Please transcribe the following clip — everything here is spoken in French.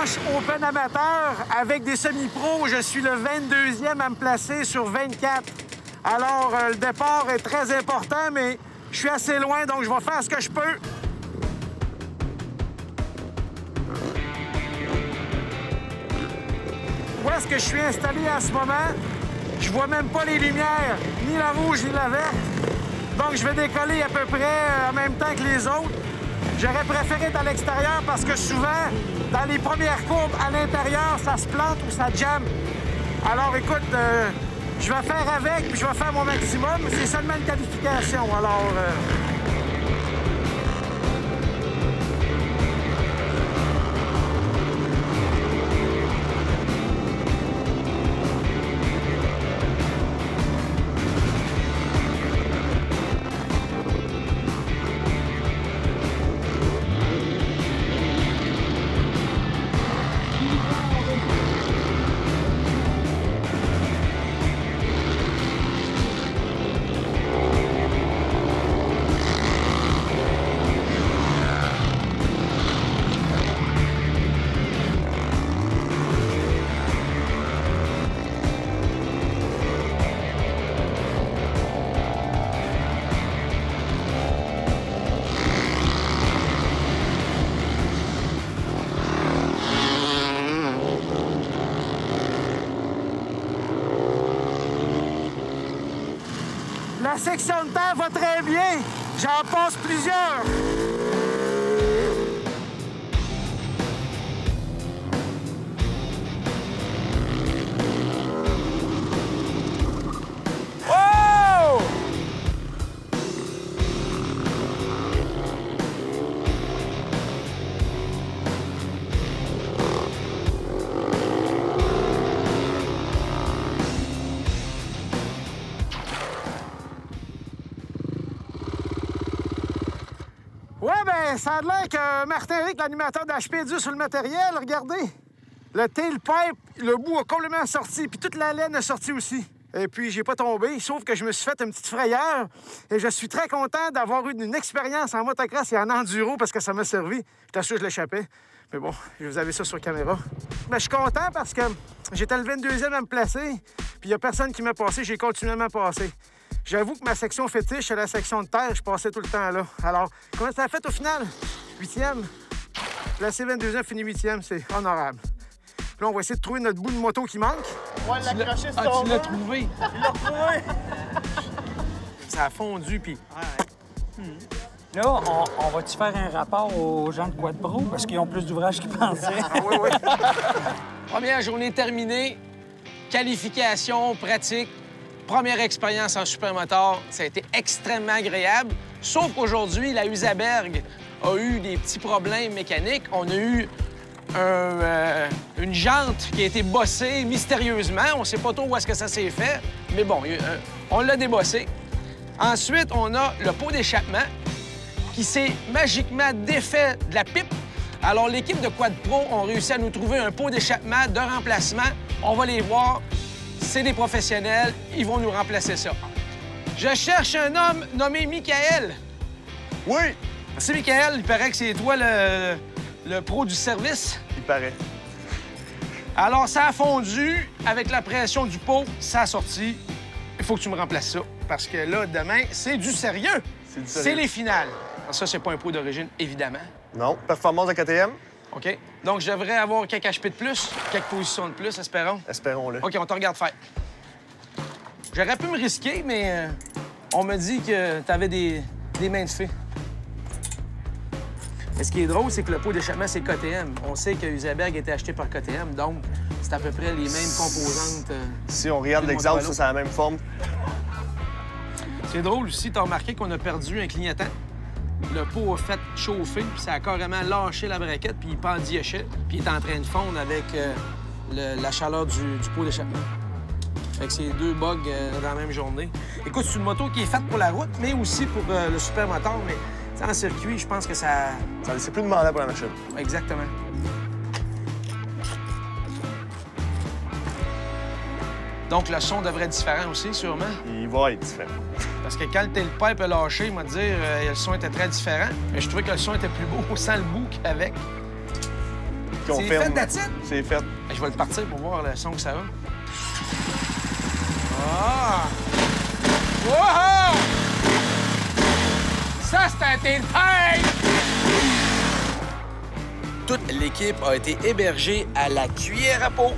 manche Open amateur avec des semi-pros. Je suis le 22e à me placer sur 24. Alors, le départ est très important, mais je suis assez loin, donc je vais faire ce que je peux. Où est-ce que je suis installé en ce moment? Je vois même pas les lumières, ni la rouge ni la verte. Donc, je vais décoller à peu près en même temps que les autres. J'aurais préféré être à l'extérieur parce que souvent, dans les premières courbes, à l'intérieur, ça se plante ou ça jamme. Alors, écoute, je vais faire avec, puis je vais faire mon maximum. C'est seulement une qualification, alors... La section de terre va très bien. J'en passe plusieurs. Oh! Ouais, ben, ça a l'air que Martin-Éric, l'animateur d'HP, est dû sur le matériel. Regardez. Le tailpipe, le bout a complètement sorti, puis toute la laine est sortie aussi. Et puis, j'ai pas tombé, sauf que je me suis fait une petite frayeur. Et je suis très content d'avoir eu une expérience en motocross et en enduro parce que ça m'a servi. J'étais sûr que je l'échappais. Mais bon, vous avez ça sur caméra. Mais je suis content parce que j'étais le 22e à me placer, puis il y a personne qui m'a passé, j'ai continuellement passé. J'avoue que ma section fétiche, c'est la section de terre. Je passais tout le temps là. Alors, comment ça a fait au final? 8e. Placé 22e, fini 8e. C'est honorable. Puis là, on va essayer de trouver notre bout de moto qui manque. Ouais, l'accrocher, c'est tu l'as trouvé? Il l'a retrouvé. Ça a fondu, puis... Là, on va-tu faire un rapport aux gens de Quad Pro? Parce qu'ils ont plus d'ouvrages qu'ils pensaient. Ah oui, oui. Première journée terminée. Qualification, pratique. Première expérience en supermotor. Ça a été extrêmement agréable. Sauf qu'aujourd'hui, la Husaberg a eu des petits problèmes mécaniques. On a eu une jante qui a été bossée mystérieusement. On ne sait pas trop où est-ce que ça s'est fait. Mais bon, on l'a débossé. Ensuite, on a le pot d'échappement qui s'est magiquement défait de la pipe. Alors, l'équipe de Quad Pro ont réussi à nous trouver un pot d'échappement de remplacement. On va les voir. C'est des professionnels. Ils vont nous remplacer ça. Je cherche un homme nommé Michael. Oui, Merci, Michael. Il paraît que c'est toi le pro du service. il paraît. Alors, ça a fondu. Avec la pression du pot, ça a sorti. Il faut que tu me remplaces ça. Parce que là, demain, c'est du sérieux. C'est du C'est sérieux. les finales. Alors, ça, c'est pas un pot d'origine, évidemment. Non, performance de KTM, OK? Donc, je devrais avoir quelques HP de plus, quelques positions de plus, espérons. espérons-le. OK, on te regarde faire. J'aurais pu me risquer, mais on me dit que t'avais des mains de fée. Mais ce qui est drôle, c'est que le pot d'échappement, c'est KTM. On sait que Husaberg a été acheté par KTM, donc c'est à peu près les mêmes composantes. Si on regarde Tout le l'exemple, monde ça, va c'est la même forme. C'est drôle aussi, t'as remarqué qu'on a perdu un clignotant. Le pot a fait chauffer, puis ça a carrément lâché la braquette, puis il pendiochait, puis il est en train de fondre avec la chaleur du pot d'échappement. Fait que c'est deux bugs dans la même journée. Écoute, c'est une moto qui est faite pour la route, mais aussi pour le supermoteur, mais en circuit, je pense que ça... C'est plus demandant pour la machine. Exactement. Donc, le son devrait être différent aussi, sûrement. Il va être différent. Parce que quand le tailpipe a lâché, il m'a dit le son était très différent. Mais je trouvais que le son était plus beau sans le bout qu'avec. C'est confirme. fait, that's it? C'est fait. Je vais le partir pour voir le son que ça a. Ah! Wow! Ça, c'est un tailpipe! Toute l'équipe a été hébergée à la Cuillère à peau.